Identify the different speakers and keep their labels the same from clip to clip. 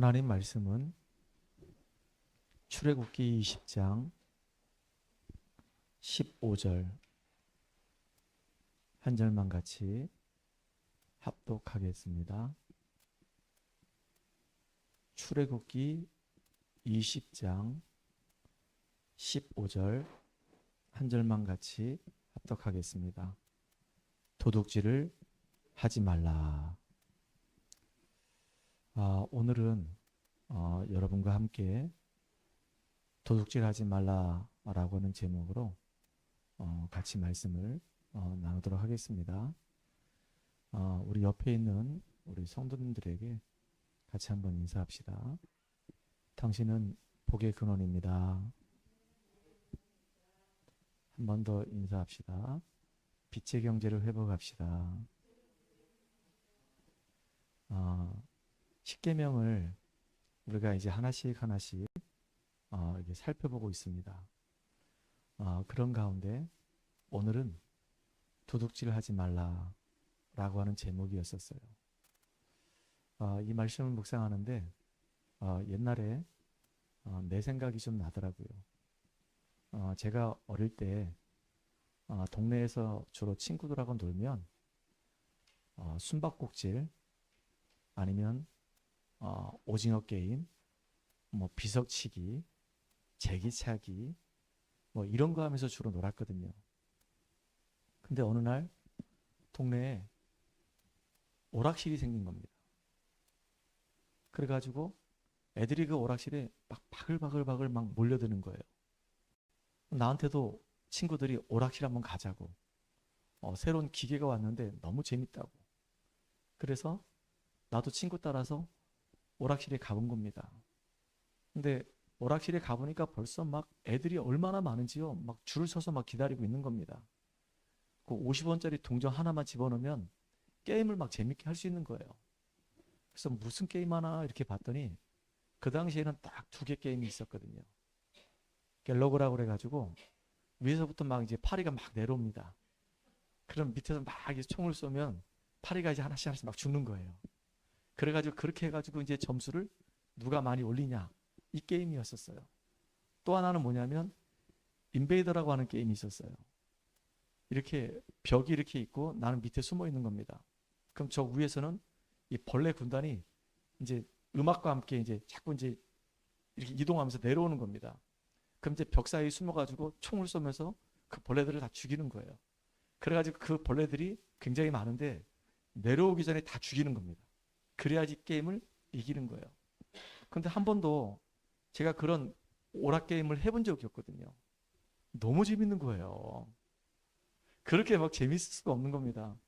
Speaker 1: 하나님 말씀은 출애굽기 20장 15절 한 절만 같이 합독하겠습니다. 출애굽기 20장 15절 한 절만 같이 합독하겠습니다. 도둑질을 하지 말라. 오늘은 여러분과 함께 도둑질하지 말라라고 하는 제목으로 같이 말씀을 나누도록 하겠습니다. 우리 옆에 있는 우리 성도님들에게 같이 한번 인사합시다. 당신은 복의 근원입니다. 한 번 더 인사합시다. 빛의 경제를 회복합시다. 십계명을 우리가 이제 하나씩 이렇게 살펴보고 있습니다. 그런 가운데 오늘은 도둑질 하지 말라라고 하는 제목이었었어요. 이 말씀을 묵상하는데 옛날에 내 생각이 좀 나더라고요. 제가 어릴 때 동네에서 주로 친구들하고 놀면 숨바꼭질 아니면 오징어 게임, 뭐 비석치기, 제기차기 뭐 이런 거 하면서 주로 놀았거든요. 근데 어느 날 동네에 오락실이 생긴 겁니다. 그래가지고 애들이 그 오락실에 막 바글바글 막 몰려드는 거예요. 나한테도 친구들이 오락실 한번 가자고, 새로운 기계가 왔는데 너무 재밌다고. 그래서 나도 친구 따라서 오락실에 가본 겁니다. 근데 오락실에 가보니까 벌써 막 애들이 얼마나 많은지요. 막 줄을 서서 막 기다리고 있는 겁니다. 그 50원짜리 동전 하나만 집어넣으면 게임을 막 재밌게 할 수 있는 거예요. 그래서 무슨 게임 하나 이렇게 봤더니 그 당시에는 딱 두 개 게임이 있었거든요. 갤러그라고 그래가지고 위에서부터 막 이제 파리가 막 내려옵니다. 그럼 밑에서 막 이제 총을 쏘면 파리가 이제 하나씩 막 죽는 거예요. 그래가지고 그렇게 해가지고 이제 점수를 누가 많이 올리냐, 이 게임이었었어요. 또 하나는 뭐냐면 인베이더라고 하는 게임이 있었어요. 이렇게 벽이 이렇게 있고 나는 밑에 숨어 있는 겁니다. 그럼 저 위에서는 이 벌레 군단이 이제 음악과 함께 이제 자꾸 이제 이렇게 이동하면서 내려오는 겁니다. 그럼 이제 벽 사이에 숨어가지고 총을 쏘면서 그 벌레들을 다 죽이는 거예요. 그래가지고 그 벌레들이 굉장히 많은데 내려오기 전에 다 죽이는 겁니다. 그래야지 게임을 이기는 거예요. 근데 한 번도 제가 그런 오락 게임을 해본 적이 없거든요. 너무 재밌는 거예요. 그렇게 막 재밌을 수가 없는 겁니다.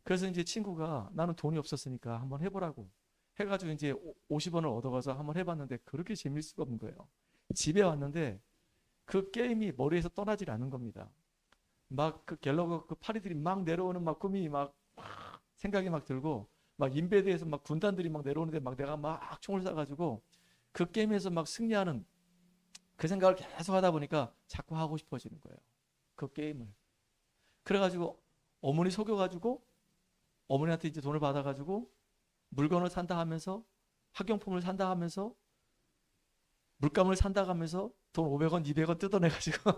Speaker 1: 그래서 이제 친구가 나는 돈이 없었으니까 한번 해보라고 해가지고 이제 50원을 얻어가서 한번 해봤는데 그렇게 재밌을 수가 없는 거예요. 집에 왔는데 그 게임이 머리에서 떠나질 않는 겁니다. 막 그 갤러그 그 파리들이 막 내려오는 막 꿈이 막 생각이 막 들고 막 인베드에서 막 군단들이 막 내려오는데 막 내가 막 총을 쏴가지고 그 게임에서 막 승리하는 그 생각을 계속 하다 보니까 자꾸 하고 싶어지는 거예요. 그 게임을. 그래가지고 어머니 속여가지고 어머니한테 이제 돈을 받아가지고 물건을 산다 하면서 학용품을 산다 하면서 물감을 산다 하면서 돈 500원, 200원 뜯어내가지고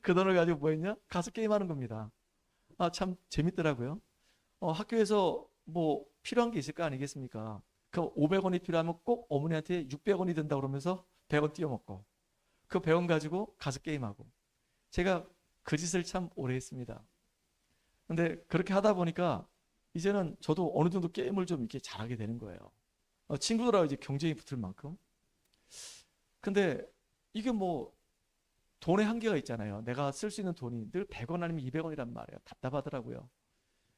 Speaker 1: 그 돈을 가지고 뭐 했냐? 가서 게임하는 겁니다. 참 재밌더라고요. 학교에서 뭐 필요한 게 있을 거 아니겠습니까? 그 500원이 필요하면 꼭 어머니한테 600원이 된다 그러면서 100원 띄워먹고 그 100원 가지고 가서 게임하고 제가 그 짓을 참 오래 했습니다. 근데 그렇게 하다 보니까 이제는 저도 어느 정도 게임을 좀 이렇게 잘하게 되는 거예요. 친구들하고 이제 경쟁이 붙을 만큼. 근데 이게 뭐 돈의 한계가 있잖아요. 내가 쓸 수 있는 돈이 늘 100원 아니면 200원이란 말이에요. 답답하더라고요.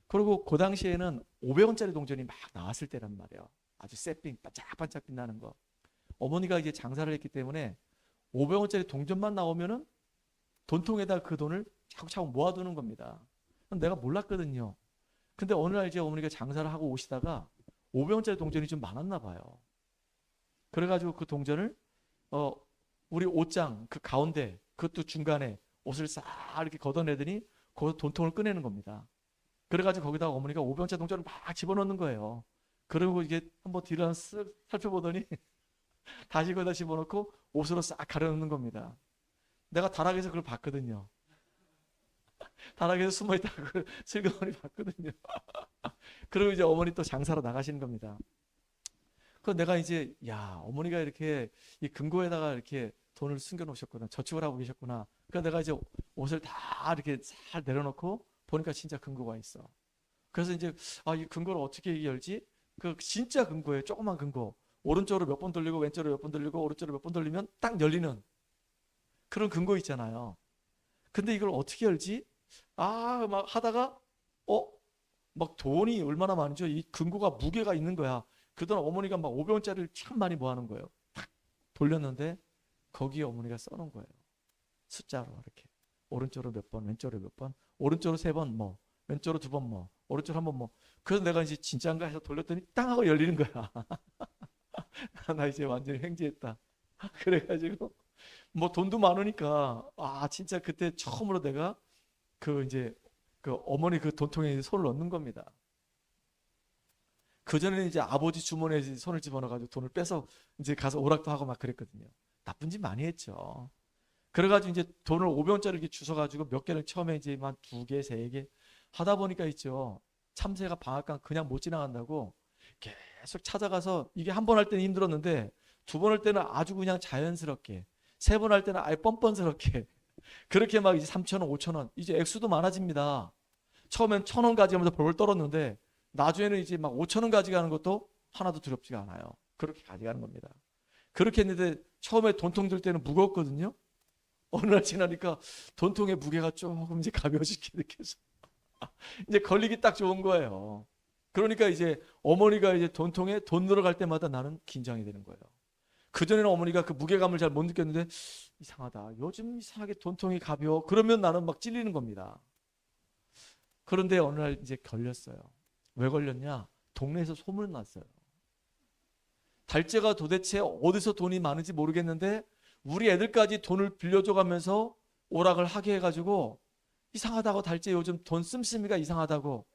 Speaker 1: 그리고 그 당시에는 500원짜리 동전이 막 나왔을 때란 말이에요. 아주 새삥 반짝반짝 빛나는 거. 어머니가 이제 장사를 했기 때문에 500원짜리 동전만 나오면은 돈통에다 그 돈을 차곡차곡 모아두는 겁니다. 내가 몰랐거든요. 근데 어느 날 이제 어머니가 장사를 하고 오시다가 500원짜리 동전이 좀 많았나 봐요. 그래가지고 그 동전을 우리 옷장 그 가운데 그것도 중간에 옷을 싹 이렇게 걷어내더니 거기서 돈통을 꺼내는 겁니다. 그래가지고 거기다가 어머니가 500원짜리 동전을 막 집어넣는 거예요. 그리고 이게 한번 뒤로 쓱 살펴보더니 다시 거기다 집어넣고 옷으로 싹 가려놓는 겁니다. 내가 다락에서 그걸 봤거든요. 다락에서 숨어있다가 그걸 슬그머니 봤거든요. 그리고 이제 어머니 또 장사로 나가시는 겁니다. 그 내가 이제 야 어머니가 이렇게 이 금고에다가 이렇게 돈을 숨겨 놓으셨구나, 저축을 하고 계셨구나. 그래서 내가 이제 옷을 다 이렇게 잘 내려놓고 보니까 진짜 금고가 있어. 그래서 이제 이 금고를 어떻게 열지? 그 진짜 금고예요. 조그만 금고. 오른쪽으로 몇 번 돌리고 왼쪽으로 몇 번 돌리고 오른쪽으로 몇 번 돌리면 딱 열리는 그런 금고 있잖아요. 근데 이걸 어떻게 열지? 막 하다가 막 돈이 얼마나 많은지 이 금고가 무게가 있는 거야. 그동안 어머니가 막 500원짜리를 참 많이 모아놓은 거예요. 탁 돌렸는데 거기에 어머니가 써놓은 거예요. 숫자로 이렇게 오른쪽으로 몇 번, 왼쪽으로 몇 번, 오른쪽으로 3번 뭐, 왼쪽으로 2번 뭐, 오른쪽으로 1번 뭐. 그래서 내가 이제 진짜인가 해서 돌렸더니 땅 하고 열리는 거야. 나 이제 완전히 횡재했다. 그래가지고 뭐 돈도 많으니까 진짜 그때 처음으로 내가 그 이제 그 어머니 그 돈통에 손을 넣는 겁니다. 그 전에는 이제 아버지 주머니에 손을 집어넣어가지고 돈을 빼서 이제 가서 오락도 하고 막 그랬거든요. 나쁜 짓 많이 했죠. 그래가지고 이제 돈을 500원짜리 이렇게 주워가지고 몇 개를 처음에 이제 한 2개, 3개 하다 보니까 있죠. 참새가 방앗간 그냥 못 지나간다고 계속 찾아가서 이게 한 번 할 때는 힘들었는데 2번 할 때는 아주 그냥 자연스럽게 3번 할 때는 아예 뻔뻔스럽게 그렇게 막 이제 3,000원, 5,000원 이제 액수도 많아집니다. 처음엔 1,000원 가져가면서 벌벌 떨었는데 나중에는 이제 막 5,000원 가져가는 것도 하나도 두렵지가 않아요. 그렇게 가져가는 겁니다. 그렇게 했는데 처음에 돈통 들 때는 무거웠거든요. 어느 날 지나니까 돈통의 무게가 조금 이제 가벼워지게 느껴서 이제 걸리기 딱 좋은 거예요. 그러니까 이제 어머니가 이제 돈통에 돈 들어갈 때마다 나는 긴장이 되는 거예요. 그전에는 어머니가 그 무게감을 잘 못 느꼈는데 이상하다. 요즘 이상하게 돈통이 가벼워. 그러면 나는 막 찔리는 겁니다. 그런데 어느 날 이제 걸렸어요. 왜 걸렸냐? 동네에서 소문 났어요. 달째가 도대체 어디서 돈이 많은지 모르겠는데 우리 애들까지 돈을 빌려줘가면서 오락을 하게 해가지고 이상하다고 달째 요즘 돈 씀씀이가 이상하다고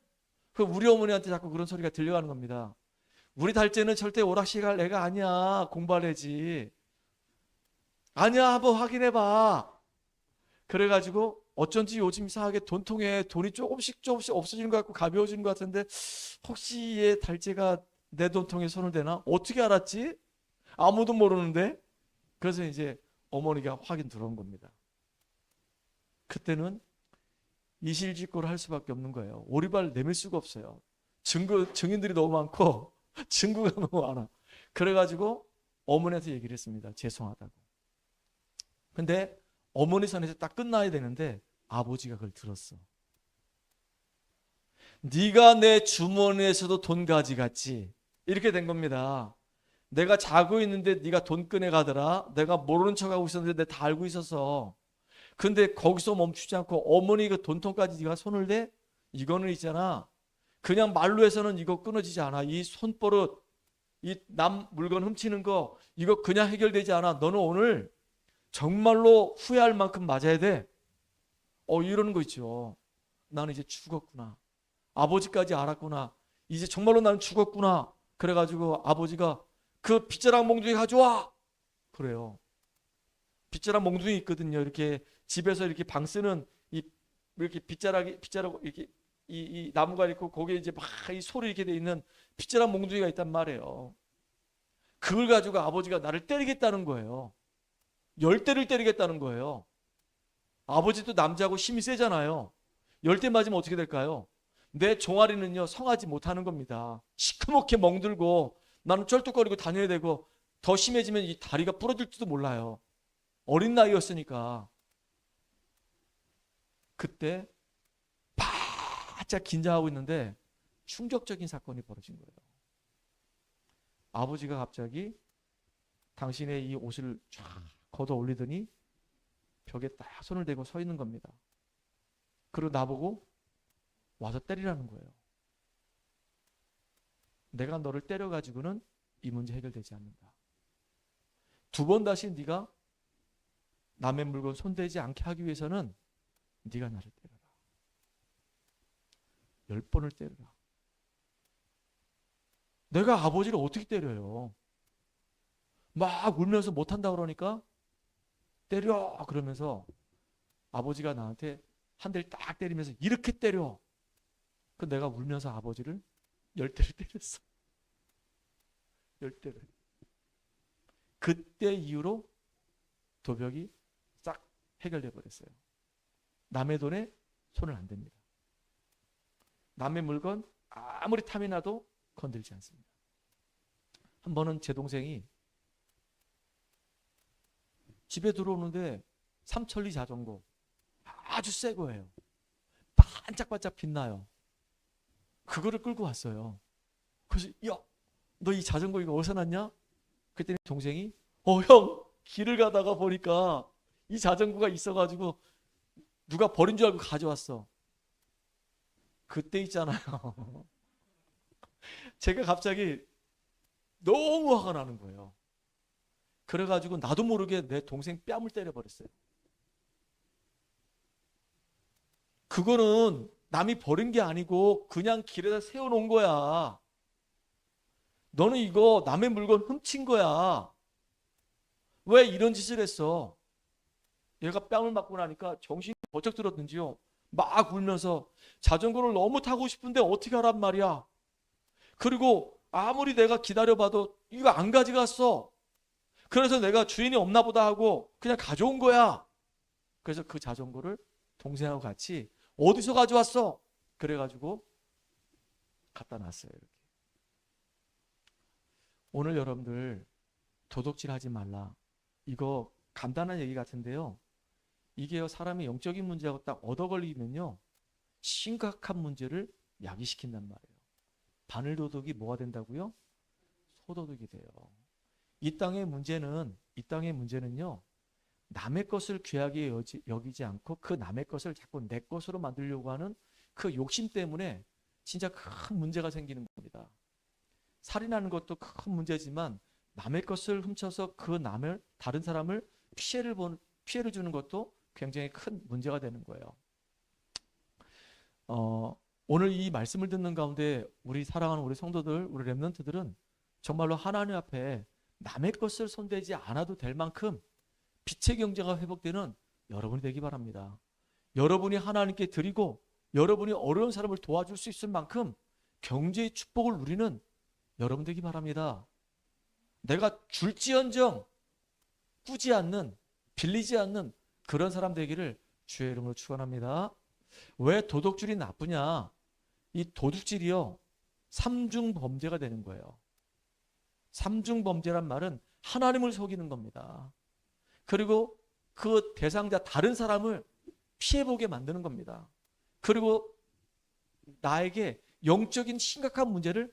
Speaker 1: 그 우리 어머니한테 자꾸 그런 소리가 들려가는 겁니다. 우리 달째는 절대 오락실 갈 애가 아니야. 공부할 애지. 아니야 한번 확인해봐. 그래가지고 어쩐지 요즘 이상하게 돈통에 돈이 조금씩 없어지는 것 같고 가벼워지는 것 같은데 혹시 얘 달째가 내 돈통에 손을 대나? 어떻게 알았지? 아무도 모르는데. 그래서 이제 어머니가 확인 들어온 겁니다. 그때는 이실직고를 할 수밖에 없는 거예요. 오리발 내밀 수가 없어요. 증인들이 너무 많고 증거가 너무 많아. 그래가지고 어머니한테 얘기를 했습니다. 죄송하다고. 근데 어머니 선에서 딱 끝나야 되는데 아버지가 그걸 들었어. 네가 내 주머니에서도 돈 가져갔지. 이렇게 된 겁니다. 내가 자고 있는데 네가 돈 꺼내 가더라. 내가 모르는 척하고 있었는데 내가 다 알고 있었어. 근데 거기서 멈추지 않고 어머니 그 돈통까지 네가 손을 대? 이거는 있잖아. 그냥 말로 해서는 이거 끊어지지 않아. 이 손버릇, 이 남 물건 훔치는 거 이거 그냥 해결되지 않아. 너는 오늘 정말로 후회할 만큼 맞아야 돼. 이러는 거 있죠. 나는 이제 죽었구나. 아버지까지 알았구나. 이제 정말로 나는 죽었구나. 그래가지고 아버지가 그 빗자락 몽둥이 가져와. 그래요. 빗자락 몽둥이 있거든요. 이렇게 집에서 이렇게 방 쓰는 이렇게 빗자락 이렇게 이 나무가 있고 거기에 이제 막 이 소리 이렇게 돼 있는 빗자락 몽둥이가 있단 말이에요. 그걸 가지고 아버지가 나를 때리겠다는 거예요. 10대를 때리겠다는 거예요. 아버지도 남자고 힘이 세잖아요. 10대 맞으면 어떻게 될까요? 내 종아리는요 성하지 못하는 겁니다. 시커멓게 멍들고 나는 쩔뚝거리고 다녀야 되고 더 심해지면 이 다리가 부러질지도 몰라요. 어린 나이였으니까. 그때 바짝 긴장하고 있는데 충격적인 사건이 벌어진 거예요. 아버지가 갑자기 당신의 이 옷을 쫙 걷어 올리더니 벽에 딱 손을 대고 서 있는 겁니다. 그리고 나보고 와서 때리라는 거예요. 내가 너를 때려가지고는 이 문제 해결되지 않는다. 2번 다시 네가 남의 물건 손대지 않게 하기 위해서는 네가 나를 때려라. 10번을 때려라. 내가 아버지를 어떻게 때려요? 막 울면서 못한다 그러니까 때려 그러면서 아버지가 나한테 한 대를 딱 때리면서 이렇게 때려. 그 내가 울면서 아버지를 10대를 때렸어. 10대를. 그때 이후로 도벽이 싹 해결돼 버렸어요. 남의 돈에 손을 안 댑니다. 남의 물건 아무리 탐이 나도 건들지 않습니다. 한 번은 제 동생이 집에 들어오는데 삼천리 자전거 아주 새 거예요. 반짝반짝 빛나요. 그거를 끌고 왔어요. 그래서 야, 너 이 자전거 이거 어디서 났냐? 그랬더니 동생이 형, 길을 가다가 보니까 이 자전거가 있어가지고 누가 버린 줄 알고 가져왔어. 그때 있잖아요. 제가 갑자기 너무 화가 나는 거예요. 그래가지고 나도 모르게 내 동생 뺨을 때려버렸어요. 그거는 남이 버린 게 아니고 그냥 길에다 세워놓은 거야. 너는 이거 남의 물건 훔친 거야. 왜 이런 짓을 했어? 얘가 뺨을 맞고 나니까 정신이 번쩍 들었는지요. 막 울면서 자전거를 너무 타고 싶은데 어떻게 하란 말이야. 그리고 아무리 내가 기다려봐도 이거 안 가져갔어. 그래서 내가 주인이 없나 보다 하고 그냥 가져온 거야. 그래서 그 자전거를 동생하고 같이 어디서 가져왔어? 그래가지고 갖다 놨어요. 이렇게. 오늘 여러분들 도둑질 하지 말라. 이거 간단한 얘기 같은데요. 이게요, 사람의 영적인 문제하고 딱 얻어 걸리면요, 심각한 문제를 야기시킨단 말이에요. 바늘도둑이 뭐가 된다고요? 소도둑이 돼요. 이 땅의 문제는요, 남의 것을 귀하게 여기지 않고 그 남의 것을 자꾸 내 것으로 만들려고 하는 그 욕심 때문에 진짜 큰 문제가 생기는 겁니다. 살인하는 것도 큰 문제지만 남의 것을 훔쳐서 다른 사람을 피해를 주는 것도 굉장히 큰 문제가 되는 거예요. 오늘 이 말씀을 듣는 가운데 우리 사랑하는 우리 성도들, 우리 렘넌트들은 정말로 하나님 앞에 남의 것을 손대지 않아도 될 만큼 빛의 경제가 회복되는 여러분이 되기 바랍니다. 여러분이 하나님께 드리고 여러분이 어려운 사람을 도와줄 수 있을 만큼 경제의 축복을 누리는 여러분 되기 바랍니다. 내가 줄지언정 꾸지 않는, 빌리지 않는 그런 사람 되기를 주의 이름으로 축원합니다. 왜 도둑질이 나쁘냐? 이 도둑질이요, 삼중 범죄가 되는 거예요. 삼중 범죄란 말은 하나님을 속이는 겁니다. 그리고 그 대상자 다른 사람을 피해보게 만드는 겁니다. 그리고 나에게 영적인 심각한 문제를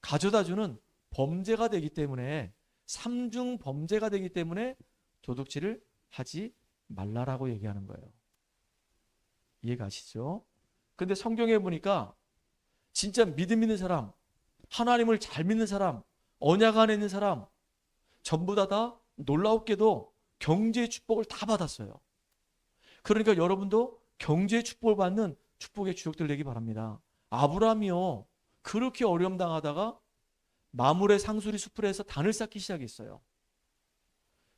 Speaker 1: 가져다주는 범죄가 되기 때문에, 삼중 범죄가 되기 때문에 도둑질을 하지 말라라고 얘기하는 거예요. 이해가시죠? 근데 성경에 보니까 진짜 믿음 있는 사람, 하나님을 잘 믿는 사람, 언약 안에 있는 사람 전부 다 놀라웠게도 경제의 축복을 다 받았어요. 그러니까 여러분도 경제의 축복을 받는 축복의 주역들 되기 바랍니다. 아브라함이요, 그렇게 어려움 당하다가 마물의 상수리 수풀에서 단을 쌓기 시작했어요.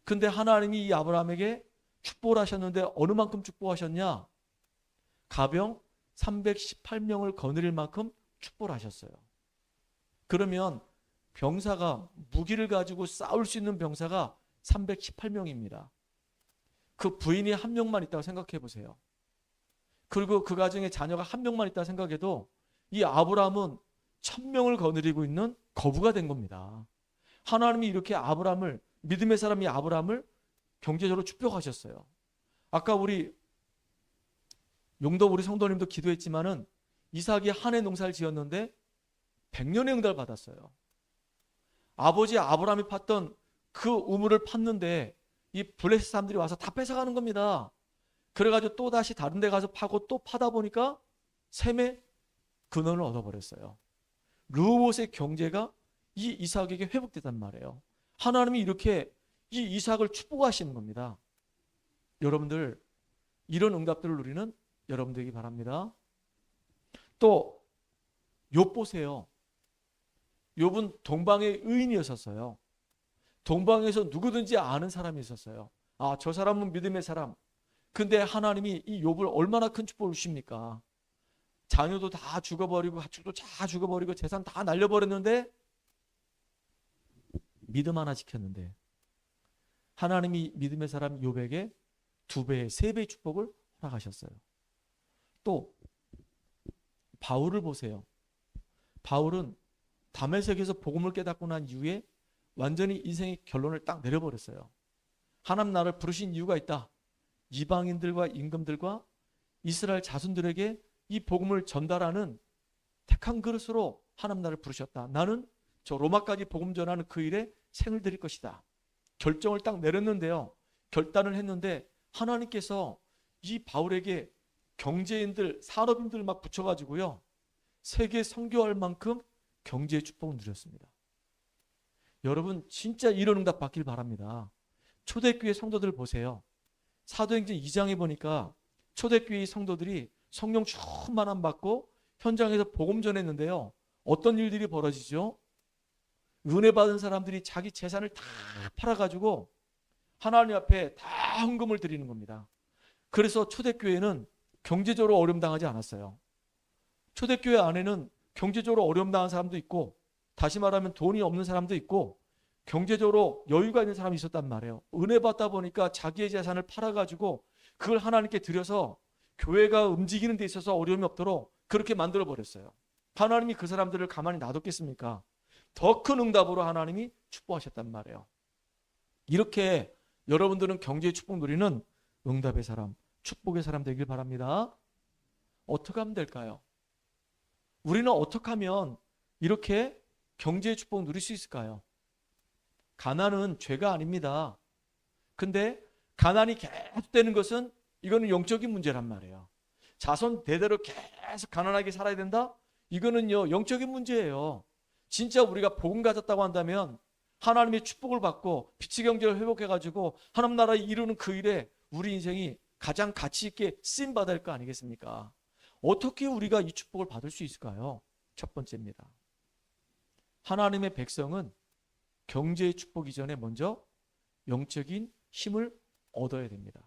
Speaker 1: 근데 하나님이 이 아브라함에게 축복을 하셨는데 어느 만큼 축복하셨냐? 가병 318명을 거느릴 만큼 축복을 하셨어요. 그러면 병사가, 무기를 가지고 싸울 수 있는 병사가 318명입니다. 그 부인이 한 명만 있다고 생각해 보세요. 그리고 그 가정에 자녀가 한 명만 있다고 생각해도 이 아브라함은 1000명을 거느리고 있는 거부가 된 겁니다. 하나님이 이렇게 믿음의 사람이 아브라함을 경제적으로 축복하셨어요. 아까 우리 성도님도 기도했지만은 이삭이 한 해 농사를 지었는데 100년의 응답을 받았어요. 아버지 아브라함이 팠던 그 우물을 팠는데 이 블레셋 사람들이 와서 다 뺏어가는 겁니다. 그래가지고 또 다시 다른 데 가서 파고 또 파다 보니까 셈의 근원을 얻어버렸어요. 르호봇의 경제가 이 이삭에게 회복됐단 말이에요. 하나님이 이렇게 이 이삭을 축복하시는 겁니다. 여러분들, 이런 응답들을 누리는 여러분 되기 바랍니다. 또 욥 보세요. 욥은 동방의 의인이었었어요. 동방에서 누구든지 아는 사람이 있었어요. 아, 저 사람은 믿음의 사람. 근데 하나님이 이 욥을 얼마나 큰 축복을 주십니까? 자녀도 다 죽어버리고 가축도 다 죽어버리고 재산 다 날려버렸는데 믿음 하나 지켰는데 하나님이 믿음의 사람 욥에게 2배, 3배의 축복을 허락하셨어요. 또 바울을 보세요. 바울은 다메섹에서 복음을 깨닫고 난 이후에 완전히 인생의 결론을 딱 내려버렸어요. 하나님 나를 부르신 이유가 있다. 이방인들과 임금들과 이스라엘 자손들에게 이 복음을 전달하는 택한 그릇으로 하나님 나를 부르셨다. 나는 저 로마까지 복음 전하는 그 일에 생을 드릴 것이다. 결정을 딱 내렸는데요. 결단을 했는데 하나님께서 이 바울에게 경제인들, 산업인들 막 붙여가지고요. 세계 선교할 만큼 경제의 축복을 누렸습니다. 여러분 진짜 이런 응답 받길 바랍니다. 초대교회 성도들 보세요. 사도행전 2장에 보니까 초대교회 성도들이 성령 충만함 받고 현장에서 복음 전했는데요. 어떤 일들이 벌어지죠? 은혜 받은 사람들이 자기 재산을 다 팔아가지고 하나님 앞에 다 헌금을 드리는 겁니다. 그래서 초대교회는 경제적으로 어려움 당하지 않았어요. 초대교회 안에는 경제적으로 어려움 당한 사람도 있고 다시 말하면 돈이 없는 사람도 있고 경제적으로 여유가 있는 사람이 있었단 말이에요. 은혜 받다 보니까 자기의 재산을 팔아가지고 그걸 하나님께 드려서 교회가 움직이는 데 있어서 어려움이 없도록 그렇게 만들어 버렸어요. 하나님이 그 사람들을 가만히 놔뒀겠습니까? 더 큰 응답으로 하나님이 축복하셨단 말이에요. 이렇게 여러분들은 경제의 축복 누리는 응답의 사람, 축복의 사람 되길 바랍니다. 어떻게 하면 될까요? 우리는 어떻게 하면 이렇게 경제의 축복 누릴 수 있을까요? 가난은 죄가 아닙니다. 근데 가난이 계속되는 것은 이거는 영적인 문제란 말이에요. 자손 대대로 계속 가난하게 살아야 된다? 이거는요 영적인 문제예요. 진짜 우리가 복음 가졌다고 한다면 하나님의 축복을 받고 빛의 경제를 회복해가지고 하나님 나라 이루는 그 일에 우리 인생이 가장 가치 있게 쓰임 받아야 할 거 아니겠습니까? 어떻게 우리가 이 축복을 받을 수 있을까요? 첫 번째입니다. 하나님의 백성은 경제의 축복 이전에 먼저 영적인 힘을 얻어야 됩니다.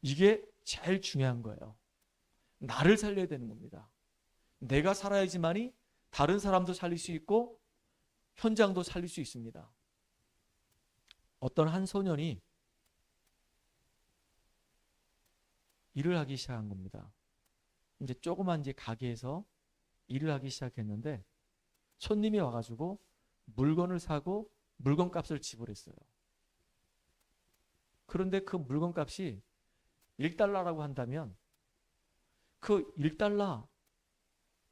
Speaker 1: 이게 제일 중요한 거예요. 나를 살려야 되는 겁니다. 내가 살아야지만이 다른 사람도 살릴 수 있고 현장도 살릴 수 있습니다. 어떤 한 소년이 일을 하기 시작한 겁니다. 이제 조그만 가게에서 일을 하기 시작했는데 손님이 와가지고 물건을 사고 물건값을 지불했어요. 그런데 그 물건값이 1달러라고 한다면 그 1달러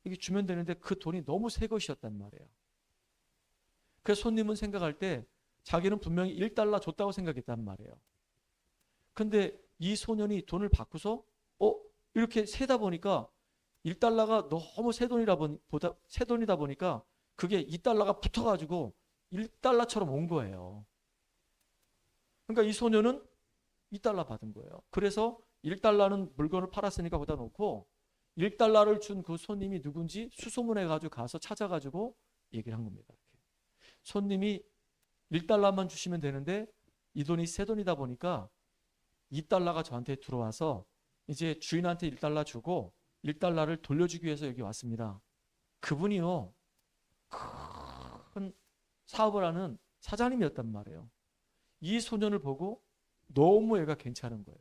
Speaker 1: 이게 주면 되는데 그 돈이 너무 새 것이었단 말이에요. 그래서 손님은 생각할 때 자기는 분명히 1달러 줬다고 생각했단 말이에요. 근데 이 소년이 돈을 받고서 이렇게 세다 보니까 1달러가 너무 새 돈이다 보니까 그게 2달러가 붙어가지고 1달러처럼 온 거예요. 그러니까 이 소년은 2달러 받은 거예요. 그래서 1달러는 물건을 팔았으니까 거기다 놓고 1달러를 준 그 손님이 누군지 수소문해가지고 가서 찾아가지고 얘기를 한 겁니다. 이렇게. 손님이 1달러만 주시면 되는데 이 돈이 새 돈이다 보니까 2달러가 저한테 들어와서 이제 주인한테 1달러 주고 1달러를 돌려주기 위해서 여기 왔습니다. 그분이요 큰 사업을 하는 사장님이었단 말이에요. 이 소년을 보고 너무 애가 괜찮은 거예요.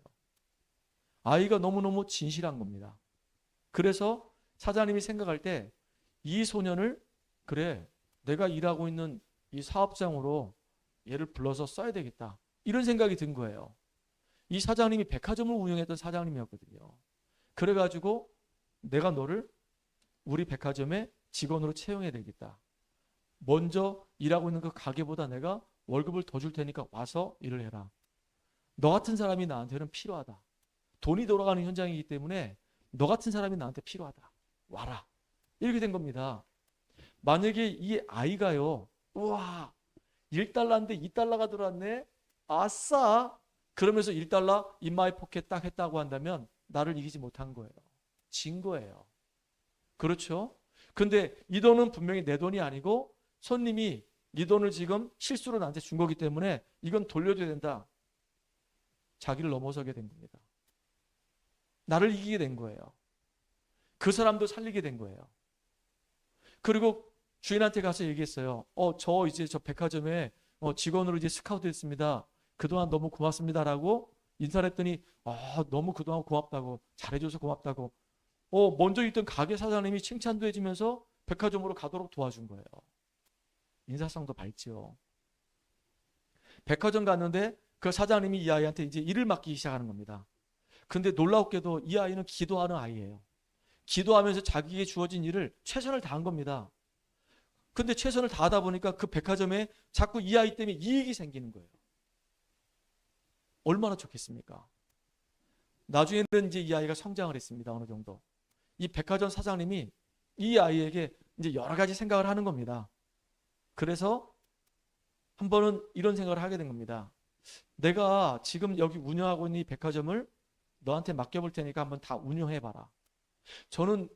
Speaker 1: 아이가 너무너무 진실한 겁니다. 그래서 사장님이 생각할 때 이 소년을 그래 내가 일하고 있는 이 사업장으로 얘를 불러서 써야 되겠다 이런 생각이 든 거예요. 이 사장님이 백화점을 운영했던 사장님이었거든요. 그래가지고 내가 너를 우리 백화점에 직원으로 채용해야 되겠다. 먼저 일하고 있는 그 가게보다 내가 월급을 더 줄 테니까 와서 일을 해라. 너 같은 사람이 나한테는 필요하다. 돈이 돌아가는 현장이기 때문에 너 같은 사람이 나한테 필요하다. 와라. 이렇게 된 겁니다. 만약에 이 아이가요. 우와 1달러인데 2달러가 들어왔네. 아싸. 그러면서 1달러 in my pocket 딱 했다고 한다면 나를 이기지 못한 거예요. 진 거예요. 그렇죠? 근데 이 돈은 분명히 내 돈이 아니고 손님이 네 돈을 지금 실수로 나한테 준 거기 때문에 이건 돌려줘야 된다. 자기를 넘어서게 된 겁니다. 나를 이기게 된 거예요. 그 사람도 살리게 된 거예요. 그리고 주인한테 가서 얘기했어요. 저 이제 저 백화점에 직원으로 이제 스카우트 됐습니다. 그동안 너무 고맙습니다라고 인사를 했더니 너무 그동안 고맙다고, 잘해줘서 고맙다고, 먼저 있던 가게 사장님이 칭찬도 해주면서 백화점으로 가도록 도와준 거예요. 인사성도 밝죠. 백화점 갔는데 그 사장님이 이 아이한테 이제 일을 맡기기 시작하는 겁니다. 근데 놀랍게도 이 아이는 기도하는 아이예요. 기도하면서 자기에게 주어진 일을 최선을 다한 겁니다. 근데 최선을 다하다 보니까 그 백화점에 자꾸 이 아이 때문에 이익이 생기는 거예요. 얼마나 좋겠습니까? 나중에는 이제 이 아이가 성장을 했습니다. 어느 정도. 이 백화점 사장님이 이 아이에게 이제 여러 가지 생각을 하는 겁니다. 그래서 한 번은 이런 생각을 하게 된 겁니다. 내가 지금 여기 운영하고 있는 이 백화점을 너한테 맡겨볼 테니까 한번 다 운영해봐라. 저는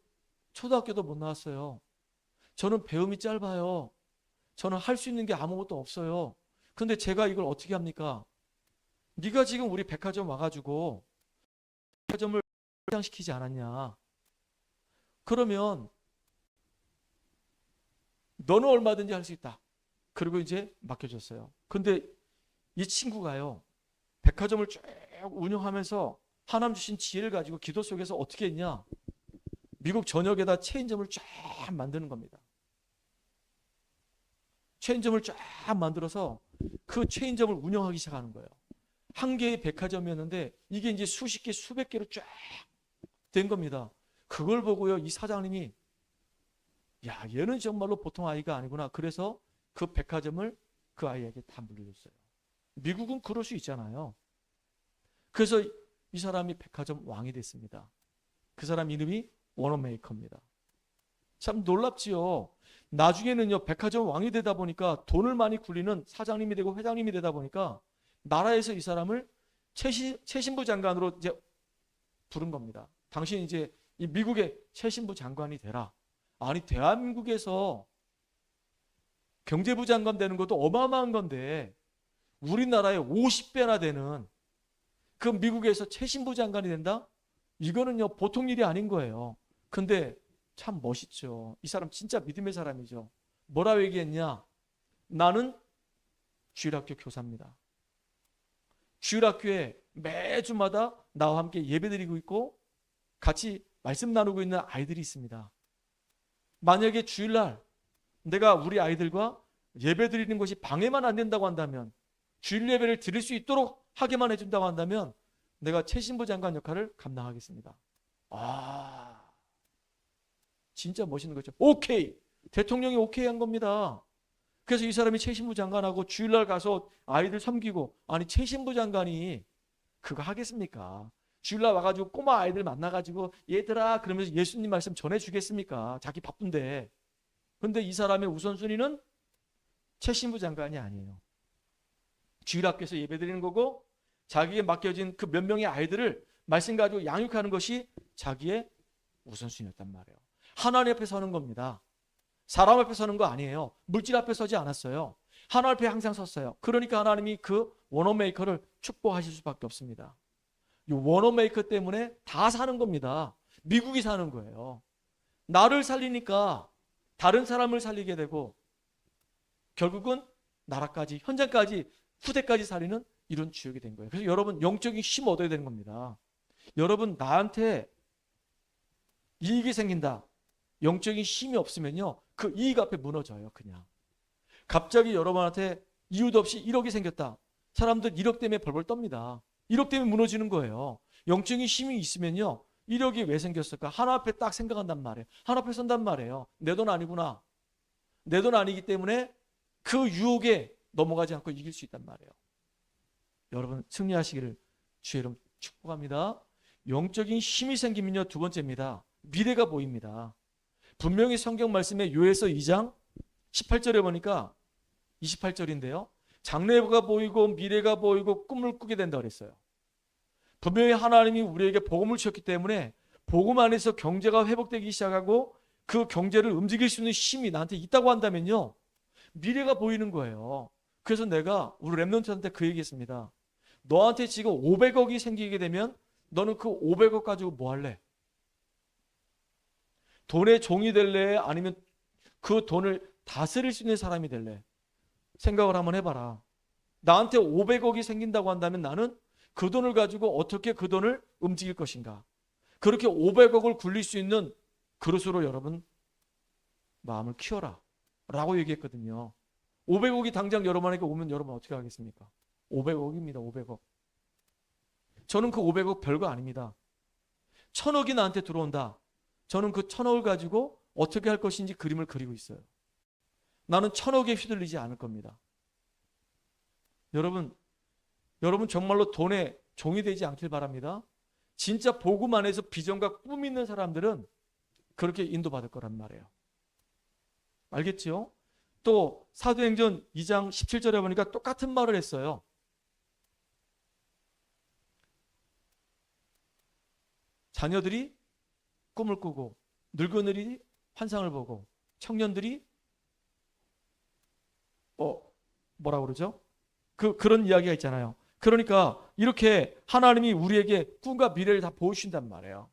Speaker 1: 초등학교도 못 나왔어요. 저는 배움이 짧아요. 저는 할 수 있는 게 아무것도 없어요. 근데 제가 이걸 어떻게 합니까? 네가 지금 우리 백화점 와가지고 백화점을 성장시키지 않았냐? 그러면 너는 얼마든지 할 수 있다. 그리고 이제 맡겨줬어요. 근데 이 친구가요, 백화점을 쭉 운영하면서 하나님 주신 지혜를 가지고 기도 속에서 어떻게 했냐? 미국 전역에다 체인점을 쫙 만드는 겁니다. 체인점을 쫙 만들어서 그 체인점을 운영하기 시작하는 거예요. 한 개의 백화점이었는데 이게 이제 수십 개, 수백 개로 쫙 된 겁니다. 그걸 보고요, 이 사장님이 야, 얘는 정말로 보통 아이가 아니구나. 그래서 그 백화점을 그 아이에게 다 물려줬어요. 미국은 그럴 수 있잖아요. 그래서 이 사람이 백화점 왕이 됐습니다. 그 사람 이름이 워너메이커입니다. 참 놀랍지요. 나중에는요, 백화점 왕이 되다 보니까 돈을 많이 굴리는 사장님이 되고 회장님이 되다 보니까 나라에서 이 사람을 최신부 장관으로 이제 부른 겁니다. 당신 이제 이 미국의 최신부 장관이 되라. 아니, 대한민국에서 경제부 장관 되는 것도 어마어마한 건데 우리나라의 50배나 되는 그 미국에서 최신부 장관이 된다? 이거는요, 보통 일이 아닌 거예요. 근데 참 멋있죠. 이 사람 진짜 믿음의 사람이죠. 뭐라고 얘기했냐? 나는 주일학교 교사입니다. 주일학교에 매주마다 나와 함께 예배드리고 있고 같이 말씀 나누고 있는 아이들이 있습니다. 만약에 주일날 내가 우리 아이들과 예배드리는 것이 방해만 안 된다고 한다면, 주일 예배를 드릴 수 있도록 하게만 해준다고 한다면 내가 최신부 장관 역할을 감당하겠습니다. 진짜 멋있는 거죠. 오케이! 대통령이 오케이 한 겁니다. 그래서 이 사람이 최신부 장관하고 주일날 가서 아이들 섬기고, 아니 최신부 장관이 그거 하겠습니까? 주일날 와가지고 꼬마 아이들 만나가지고 얘들아 그러면서 예수님 말씀 전해주겠습니까? 자기 바쁜데. 근데 이 사람의 우선순위는 최신부 장관이 아니에요. 주일학교에서 예배드리는 거고 자기에게 맡겨진 그 몇 명의 아이들을 말씀 가지고 양육하는 것이 자기의 우선순위였단 말이에요. 하나님 앞에 서는 겁니다. 사람 앞에 서는 거 아니에요. 물질 앞에 서지 않았어요. 하나님 앞에 항상 섰어요. 그러니까 하나님이 그 워너메이커를 축복하실 수밖에 없습니다. 이 워너메이커 때문에 다 사는 겁니다. 미국이 사는 거예요. 나를 살리니까 다른 사람을 살리게 되고 결국은 나라까지, 현장까지, 후대까지 살리는 이런 주역이 된 거예요. 그래서 여러분 영적인 힘 얻어야 되는 겁니다. 여러분 나한테 이익이 생긴다. 영적인 힘이 없으면요, 그 이익 앞에 무너져요. 그냥 갑자기 여러분한테 이유도 없이 1억이 생겼다. 사람들 1억 때문에 벌벌 떱니다. 1억 때문에 무너지는 거예요. 영적인 힘이 있으면요, 1억이 왜 생겼을까? 하나 앞에 딱 생각한단 말이에요. 하나 앞에 선단 말이에요. 내 돈 아니구나. 내 돈 아니기 때문에 그 유혹에 넘어가지 않고 이길 수 있단 말이에요. 여러분 승리하시기를 주의 이름 축복합니다. 영적인 힘이 생기면요, 두 번째입니다. 미래가 보입니다. 분명히 성경 말씀에 요에서 2장 18절에 보니까 28절인데요. 장래가 보이고 미래가 보이고 꿈을 꾸게 된다고 그랬어요. 분명히 하나님이 우리에게 복음을 주셨기 때문에 복음 안에서 경제가 회복되기 시작하고 그 경제를 움직일 수 있는 힘이 나한테 있다고 한다면요, 미래가 보이는 거예요. 그래서 내가 우리 랩런트한테 그 얘기했습니다. 너한테 지금 500억이 생기게 되면 너는 그 500억 가지고 뭐 할래? 돈의 종이 될래? 아니면 그 돈을 다스릴 수 있는 사람이 될래? 생각을 한번 해봐라. 나한테 500억이 생긴다고 한다면 나는 그 돈을 가지고 어떻게 그 돈을 움직일 것인가? 그렇게 500억을 굴릴 수 있는 그릇으로 여러분 마음을 키워라 라고 얘기했거든요. 500억이 당장 여러분에게 오면 여러분 어떻게 하겠습니까? 500억입니다. 500억. 저는 그 500억 별거 아닙니다. 1000억이 나한테 들어온다. 저는 그 1000억을 가지고 어떻게 할 것인지 그림을 그리고 있어요. 나는 1000억에 휘둘리지 않을 겁니다. 여러분 정말로 돈의 종이 되지 않길 바랍니다. 진짜 복음 안에서 비전과 꿈 있는 사람들은 그렇게 인도받을 거란 말이에요. 알겠죠? 또 사도행전 2장 17절에 보니까 똑같은 말을 했어요. 자녀들이 꿈을 꾸고 늙은이들이 환상을 보고 청년들이 뭐라 그러죠? 그런 이야기가 있잖아요. 그러니까 이렇게 하나님이 우리에게 꿈과 미래를 다 보여주신단 말이에요.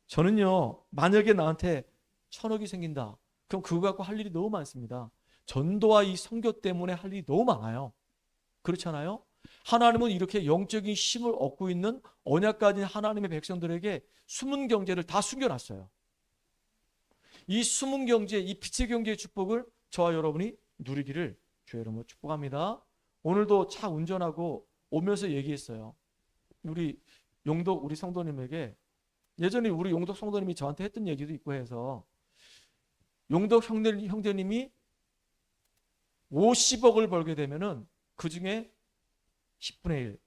Speaker 1: 저는요, 만약에 나한테 1000억이 생긴다. 그럼 그거 갖고 할 일이 너무 많습니다. 전도와 이 선교 때문에 할 일이 너무 많아요. 그렇잖아요? 하나님은 이렇게 영적인 힘을 얻고 있는 언약 가진 하나님의 백성들에게 숨은 경제를 다 숨겨놨어요. 이 숨은 경제, 이 빛의 경제의 축복을 저와 여러분이 누리기를 주의 이름으로 축복합니다. 오늘도 차 운전하고 오면서 얘기했어요. 우리 용덕 우리 성도님에게 예전에 우리 용덕 성도님이 저한테 했던 얘기도 있고 해서 용덕 형제님이 50억을 벌게 되면은 그 중에 10분의 1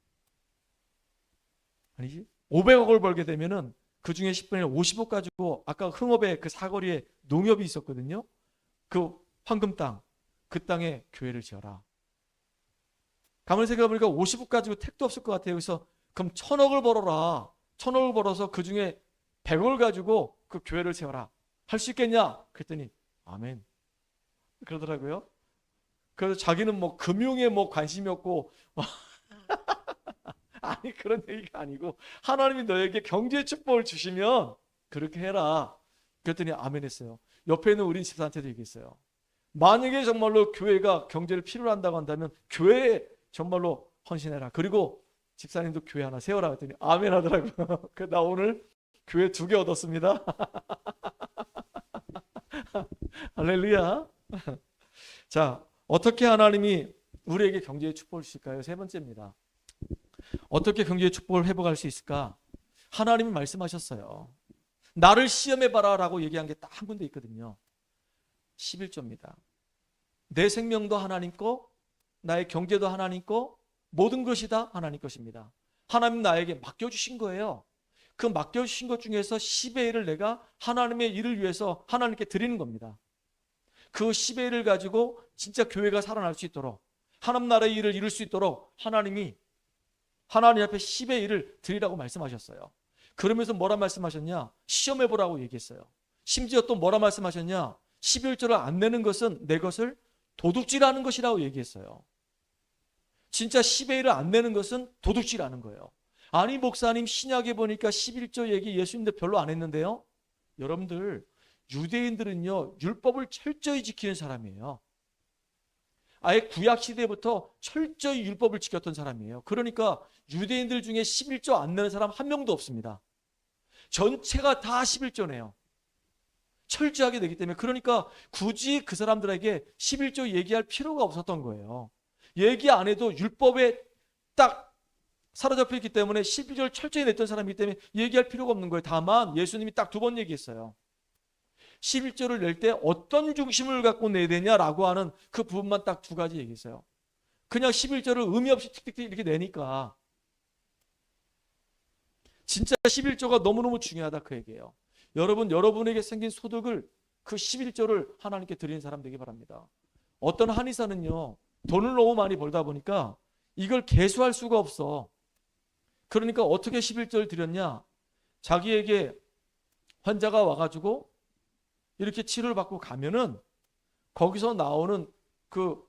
Speaker 1: 아니지 500억을 벌게 되면은 그 중에 10분의 1 50억 가지고 아까 흥업에 그 사거리에 농협이 있었거든요. 그 황금 땅, 그 땅에 교회를 지어라. 가만히 생각해보니까 50억 가지고 택도 없을 것 같아요. 그래서 그럼 1000억을 벌어라. 1000억을 벌어서 그 중에 100억을 가지고 그 교회를 세워라. 할 수 있겠냐? 그랬더니 아멘. 그러더라고요. 그래서 자기는 뭐 금융에 뭐 관심이 없고 아니 그런 얘기가 아니고 하나님이 너에게 경제 축복을 주시면 그렇게 해라. 그랬더니 아멘 했어요. 옆에 있는 우리 집사한테도 얘기했어요. 만약에 정말로 교회가 경제를 필요로 한다고 한다면 교회에 정말로 헌신해라. 그리고 집사님도 교회 하나 세워라 했더니 아멘 하더라고요. 나 오늘 교회 2개 얻었습니다. 할렐루야. 자, 어떻게 하나님이 우리에게 경제의 축복을 주실까요? 3번째입니다. 어떻게 경제의 축복을 회복할 수 있을까? 하나님이 말씀하셨어요. 나를 시험해봐라 라고 얘기한 게 딱 한 군데 있거든요. 11조입니다. 내 생명도 하나님 거, 나의 경제도 하나님 거, 모든 것이 다 하나님 것입니다. 하나님 나에게 맡겨주신 거예요. 그 맡겨주신 것 중에서 10의 1을 내가 하나님의 일을 위해서 하나님께 드리는 겁니다. 그 10의 1을 가지고 진짜 교회가 살아날 수 있도록 하나님 나라의 일을 이룰 수 있도록 하나님이 하나님 앞에 10의 1을 드리라고 말씀하셨어요. 그러면서 뭐라 말씀하셨냐? 시험해보라고 얘기했어요. 심지어 또 뭐라 말씀하셨냐? 11조를 안 내는 것은 내 것을 도둑질하는 것이라고 얘기했어요. 진짜 10의 1을 안 내는 것은 도둑질하는 거예요. 아니 목사님 신약에 보니까 11조 얘기 예수님도 별로 안 했는데요. 여러분들 유대인들은요 율법을 철저히 지키는 사람이에요. 아예 구약시대부터 철저히 율법을 지켰던 사람이에요. 그러니까 유대인들 중에 11조 안 내는 사람 한 명도 없습니다. 전체가 다 11조네요. 철저하게 되기 때문에 그러니까 굳이 그 사람들에게 11조 얘기할 필요가 없었던 거예요. 얘기 안 해도 율법에 딱 사로잡혀 있기 때문에 11조를 철저히 냈던 사람이기 때문에 얘기할 필요가 없는 거예요. 다만 예수님이 딱 2번 얘기했어요. 11조를 낼 때 어떤 중심을 갖고 내야 되냐라고 하는 그 부분만 딱 2가지 얘기했어요. 그냥 11조를 의미 없이 틱틱틱 이렇게 내니까 진짜 11조가 너무너무 중요하다 그 얘기예요. 여러분, 여러분에게 생긴 소득을 그 11조를 하나님께 드리는 사람 되기 바랍니다. 어떤 한의사는요 돈을 너무 많이 벌다 보니까 이걸 계수할 수가 없어. 그러니까 어떻게 11조를 드렸냐? 자기에게 환자가 와가지고 이렇게 치료를 받고 가면은 거기서 나오는 그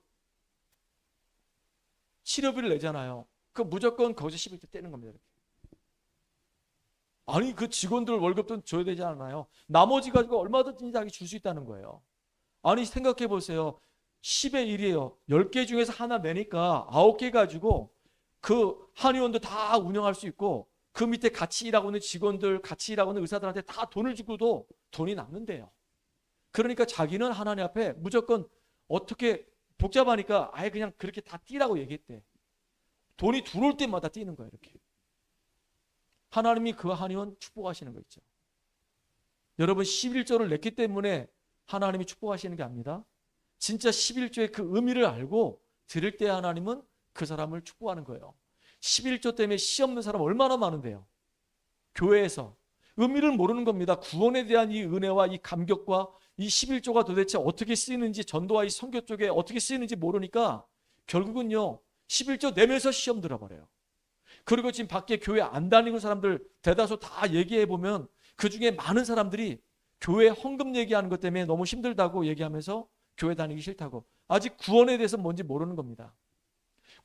Speaker 1: 치료비를 내잖아요. 그 무조건 거기서 11조 떼는 겁니다. 이렇게. 아니 그 직원들 월급도 줘야 되지 않나요? 나머지 가지고 얼마든지 자기 줄 수 있다는 거예요. 아니 생각해 보세요. 10의 1이에요. 10개 중에서 하나 내니까 9개 가지고 그 한의원도 다 운영할 수 있고 그 밑에 같이 일하고 있는 직원들, 같이 일하고 있는 의사들한테 다 돈을 주고도 돈이 남는데요. 그러니까 자기는 하나님 앞에 무조건 어떻게 복잡하니까 아예 그냥 그렇게 다 뛰라고 얘기했대. 돈이 들어올 때마다 뛰는 거예요. 이렇게. 하나님이 그 한의원 축복하시는 거 있죠. 여러분 11조를 냈기 때문에 하나님이 축복하시는 게 아닙니다. 진짜 11조의 그 의미를 알고 드릴 때 하나님은 그 사람을 축복하는 거예요. 11조 때문에 시 없는 사람 얼마나 많은데요. 교회에서 의미를 모르는 겁니다. 구원에 대한 이 은혜와 이 감격과 이 11조가 도대체 어떻게 쓰이는지, 전도와 이 선교 쪽에 어떻게 쓰이는지 모르니까 결국은요 11조 내면서 시험 들어버려요. 그리고 지금 밖에 교회 안 다니는 사람들 대다수 다 얘기해 보면 그 중에 많은 사람들이 교회 헌금 얘기하는 것 때문에 너무 힘들다고 얘기하면서 교회 다니기 싫다고. 아직 구원에 대해서 뭔지 모르는 겁니다.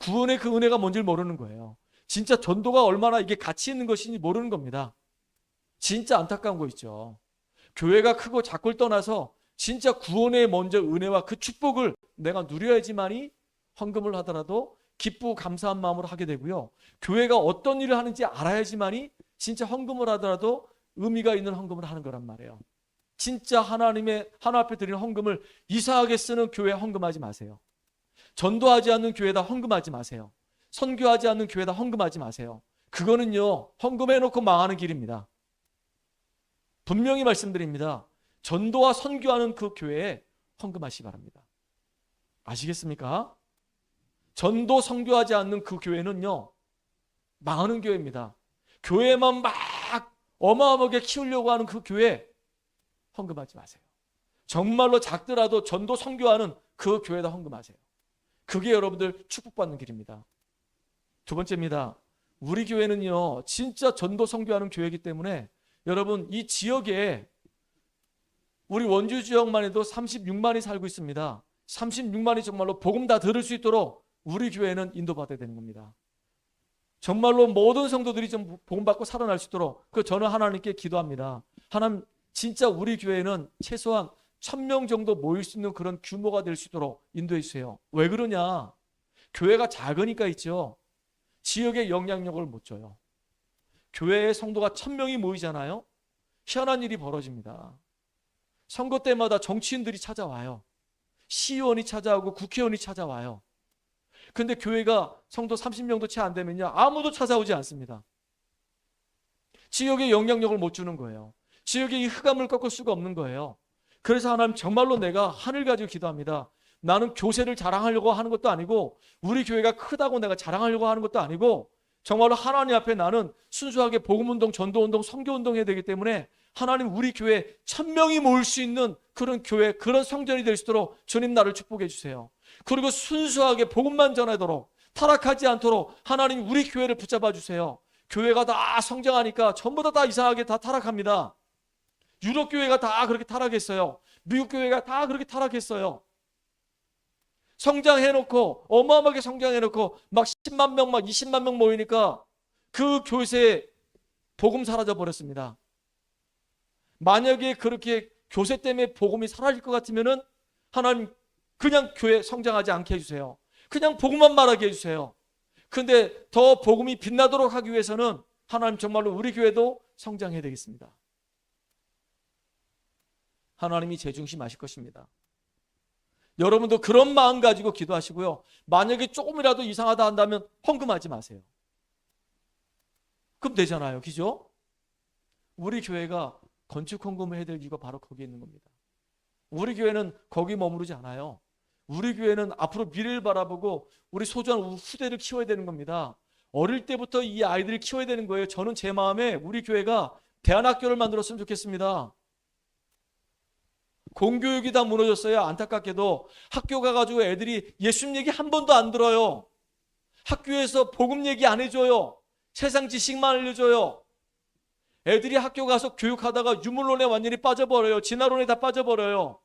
Speaker 1: 구원의 그 은혜가 뭔지 모르는 거예요. 진짜 전도가 얼마나 이게 가치 있는 것인지 모르는 겁니다. 진짜 안타까운 거 있죠. 교회가 크고 작고를 떠나서 진짜 구원의 먼저 은혜와 그 축복을 내가 누려야지만이 헌금을 하더라도 기쁘고 감사한 마음으로 하게 되고요. 교회가 어떤 일을 하는지 알아야지만이 진짜 헌금을 하더라도 의미가 있는 헌금을 하는 거란 말이에요. 진짜 하나님 앞에 드리는 헌금을 이상하게 쓰는 교회에 헌금하지 마세요. 전도하지 않는 교회에다 헌금하지 마세요. 선교하지 않는 교회에다 헌금하지 마세요. 그거는요 헌금해놓고 망하는 길입니다. 분명히 말씀드립니다. 전도와 선교하는 그 교회에 헌금하시기 바랍니다. 아시겠습니까? 전도 선교하지 않는 그 교회는요 망하는 교회입니다. 교회만 막 어마어마하게 키우려고 하는 그 교회 헌금하지 마세요. 정말로 작더라도 전도 선교하는 그 교회에다 헌금하세요. 그게 여러분들 축복받는 길입니다. 두 번째입니다. 우리 교회는요 진짜 전도 선교하는 교회이기 때문에 여러분 이 지역에 우리 원주 지역만 해도 36만이 살고 있습니다. 36만이 정말로 복음 다 들을 수 있도록 우리 교회는 인도받아야 되는 겁니다. 정말로 모든 성도들이 좀 복음 받고 살아날 수 있도록 저는 하나님께 기도합니다. 하나님 진짜 우리 교회는 최소한 1000명 정도 모일 수 있는 그런 규모가 될 수 있도록 인도해 주세요. 왜 그러냐? 교회가 작으니까 있죠. 지역에 영향력을 못 줘요. 교회에 성도가 1000명이 모이잖아요. 희한한 일이 벌어집니다. 선거 때마다 정치인들이 찾아와요. 시의원이 찾아오고 국회의원이 찾아와요. 근데 교회가 성도 30명도 채 안 되면요 아무도 찾아오지 않습니다. 지역에 영향력을 못 주는 거예요. 지역의 이 흑암을 꺾을 수가 없는 거예요. 그래서 하나님 정말로 내가 하늘 가지고 기도합니다. 나는 교세를 자랑하려고 하는 것도 아니고 우리 교회가 크다고 내가 자랑하려고 하는 것도 아니고 정말로 하나님 앞에 나는 순수하게 복음운동, 전도운동, 선교운동 해야 되기 때문에 하나님 우리 교회 1000명이 모일 수 있는 그런 교회, 그런 성전이 될 수 있도록 주님 나를 축복해 주세요. 그리고 순수하게 복음만 전하도록 타락하지 않도록 하나님 우리 교회를 붙잡아 주세요. 교회가 다 성장하니까 전부 다 이상하게 다 타락합니다. 유럽 교회가 다 그렇게 타락했어요. 미국 교회가 다 그렇게 타락했어요. 성장해놓고 어마어마하게 성장해놓고 막 10만 명, 막 20만 명 모이니까 그 교세에 복음 사라져 버렸습니다. 만약에 그렇게 교세 때문에 복음이 사라질 것 같으면은 하나님 그냥 교회 성장하지 않게 해주세요. 그냥 복음만 말하게 해주세요. 근데 더 복음이 빛나도록 하기 위해서는 하나님 정말로 우리 교회도 성장해야 되겠습니다. 하나님이 재중심하실 것입니다. 여러분도 그런 마음 가지고 기도하시고요. 만약에 조금이라도 이상하다 한다면 헌금하지 마세요. 그럼 되잖아요. 그죠? 우리 교회가 건축 헌금을 해야 될 이유가 바로 거기에 있는 겁니다. 우리 교회는 거기 머무르지 않아요. 우리 교회는 앞으로 미래를 바라보고 우리 소중한 후대를 키워야 되는 겁니다. 어릴 때부터 이 아이들을 키워야 되는 거예요. 저는 제 마음에 우리 교회가 대안학교를 만들었으면 좋겠습니다. 공교육이 다 무너졌어요. 안타깝게도 학교 가가지고 애들이 예수님 얘기 한 번도 안 들어요. 학교에서 복음 얘기 안 해줘요. 세상 지식만 알려줘요. 애들이 학교 가서 교육하다가 유물론에 완전히 빠져버려요. 진화론에 다 빠져버려요.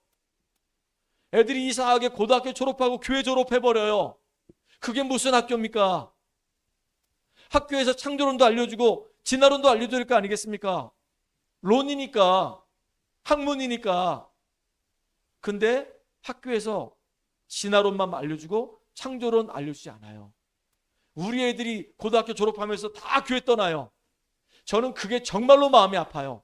Speaker 1: 애들이 이상하게 고등학교 졸업하고 교회 졸업해버려요. 그게 무슨 학교입니까? 학교에서 창조론도 알려주고 진화론도 알려줄 거 아니겠습니까? 론이니까, 학문이니까. 근데 학교에서 진화론만 알려주고 창조론 알려주지 않아요. 우리 애들이 고등학교 졸업하면서 다 교회 떠나요. 저는 그게 정말로 마음이 아파요.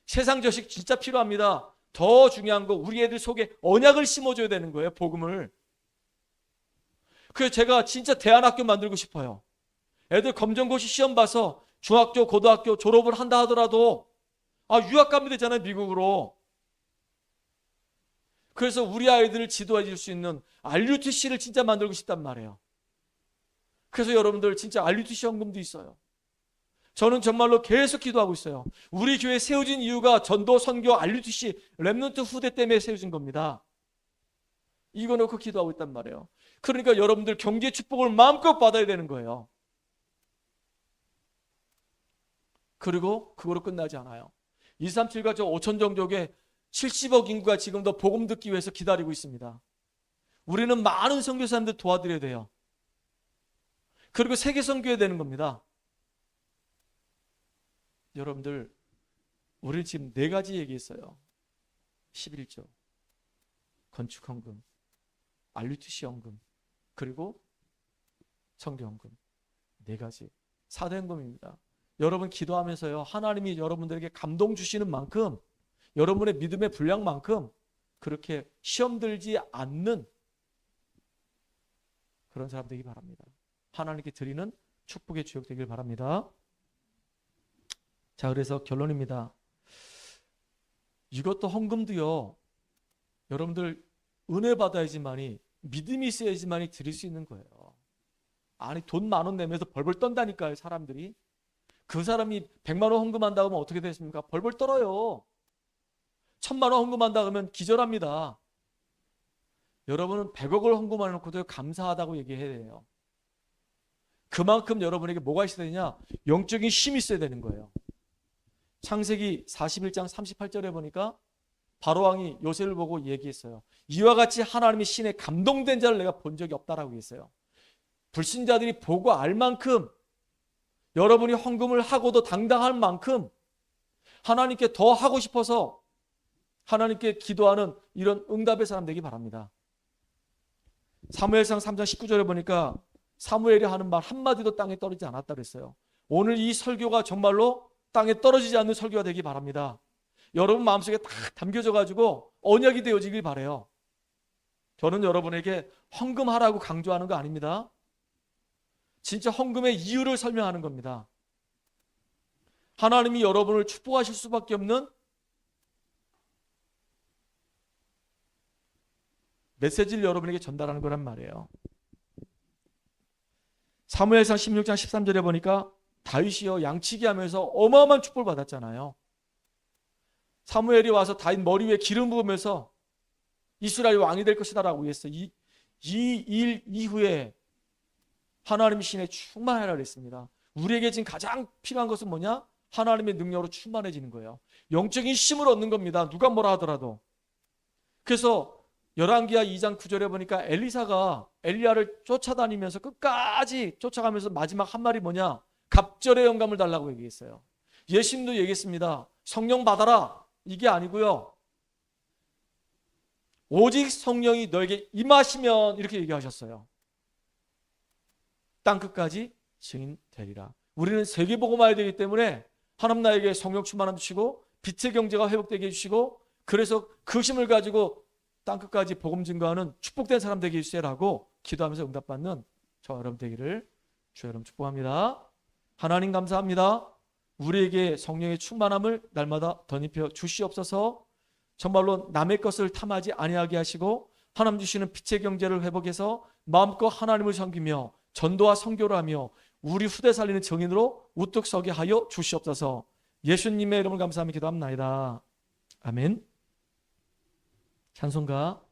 Speaker 1: 세상 저식 진짜 필요합니다. 더 중요한 거 우리 애들 속에 언약을 심어줘야 되는 거예요. 복음을. 그래서 제가 진짜 대안학교 만들고 싶어요. 애들 검정고시 시험 봐서 중학교, 고등학교 졸업을 한다 하더라도 유학 가면 되잖아요. 미국으로. 그래서 우리 아이들을 지도해 줄 수 있는 RUTC를 진짜 만들고 싶단 말이에요. 그래서 여러분들 진짜 RUTC 헌금도 있어요. 저는 정말로 계속 기도하고 있어요. 우리 교회 세워진 이유가 전도, 선교, RUTC, 렘넌트 후대 때문에 세워진 겁니다. 이거 놓고 기도하고 있단 말이에요. 그러니까 여러분들 경제 축복을 마음껏 받아야 되는 거예요. 그리고 그거로 끝나지 않아요. 237과 저 5천 종족에 70억 인구가 지금도 복음 듣기 위해서 기다리고 있습니다. 우리는 많은 선교사님들 도와드려야 돼요. 그리고 세계 선교해야 되는 겁니다. 여러분들, 우리 지금 4가지 얘기했어요. 11조, 건축헌금, RUTC 헌금, 그리고 선교헌금. 4가지. 4대 헌금입니다. 여러분 기도하면서요, 하나님이 여러분들에게 감동 주시는 만큼, 여러분의 믿음의 분량만큼 그렇게 시험 들지 않는 그런 사람 되기 바랍니다. 하나님께 드리는 축복의 주역 되길 바랍니다. 자, 그래서 결론입니다. 이것도 헌금도요, 여러분들 은혜 받아야지만이, 믿음이 있어야지만이 드릴 수 있는 거예요. 아니, 돈 10,000원 내면서 벌벌 떤다니까요, 사람들이. 그 사람이 100만 원 헌금한다고 하면 어떻게 되십니까? 벌벌 떨어요. 1,000만 원 헌금한다고 하면 기절합니다. 여러분은 100억을 헌금해놓고도 감사하다고 얘기해야 돼요. 그만큼 여러분에게 뭐가 있어야 되냐? 영적인 힘이 있어야 되는 거예요. 창세기 41장 38절에 보니까 바로왕이 요셉을 보고 얘기했어요. 이와 같이 하나님의 신에 감동된 자를 내가 본 적이 없다라고 했어요. 불신자들이 보고 알 만큼, 여러분이 헌금을 하고도 당당할 만큼 하나님께 더 하고 싶어서 하나님께 기도하는 이런 응답의 사람 되기 바랍니다. 사무엘상 3장 19절에 보니까 사무엘이 하는 말 한마디도 땅에 떨어지지 않았다 그랬어요. 오늘 이 설교가 정말로 땅에 떨어지지 않는 설교가 되기 바랍니다. 여러분 마음속에 다 담겨져 가지고 언약이 되어지길 바라요. 저는 여러분에게 헌금하라고 강조하는 거 아닙니다. 진짜 헌금의 이유를 설명하는 겁니다. 하나님이 여러분을 축복하실 수밖에 없는 메시지를 여러분에게 전달하는 거란 말이에요. 사무엘상 16장 13절에 보니까 다윗이요, 양치기 하면서 어마어마한 축복을 받았잖아요. 사무엘이 와서 다윗 머리 위에 기름 부으면서 이스라엘 왕이 될 것이다 라고 했어요. 이 일 이후에 하나님의 신에 충만하라 그랬습니다. 우리에게 지금 가장 필요한 것은 뭐냐? 하나님의 능력으로 충만해지는 거예요. 영적인 힘을 얻는 겁니다. 누가 뭐라 하더라도. 그래서 열왕기하 2장 9절에 보니까 엘리사가 엘리야를 쫓아다니면서 끝까지 쫓아가면서 마지막 한 말이 뭐냐? 갑절의 영감을 달라고 얘기했어요. 예수님도 얘기했습니다. 성령 받아라. 이게 아니고요, 오직 성령이 너에게 임하시면, 이렇게 얘기하셨어요. 땅끝까지 증인 되리라. 우리는 세계복음화해야 되기 때문에 하나님 나에게 성령 충만함 주시고 빛의 경제가 회복되게 해주시고, 그래서 그 힘을 가지고 땅끝까지 복음 증거하는 축복된 사람 되게 해주세요라고 기도하면서 응답받는 저와 여러분 되기를 주여 여러분 축복합니다. 하나님 감사합니다. 우리에게 성령의 충만함을 날마다 덧입혀 주시옵소서. 정말로 남의 것을 탐하지 아니하게 하시고 하나님 주시는 빛의 경제를 회복해서 마음껏 하나님을 섬기며 전도와 선교를 하며 우리 후대 살리는 정인으로 우뚝 서게 하여 주시옵소서. 예수님의 이름을 감사하며 기도합나이다. 아멘. 찬송가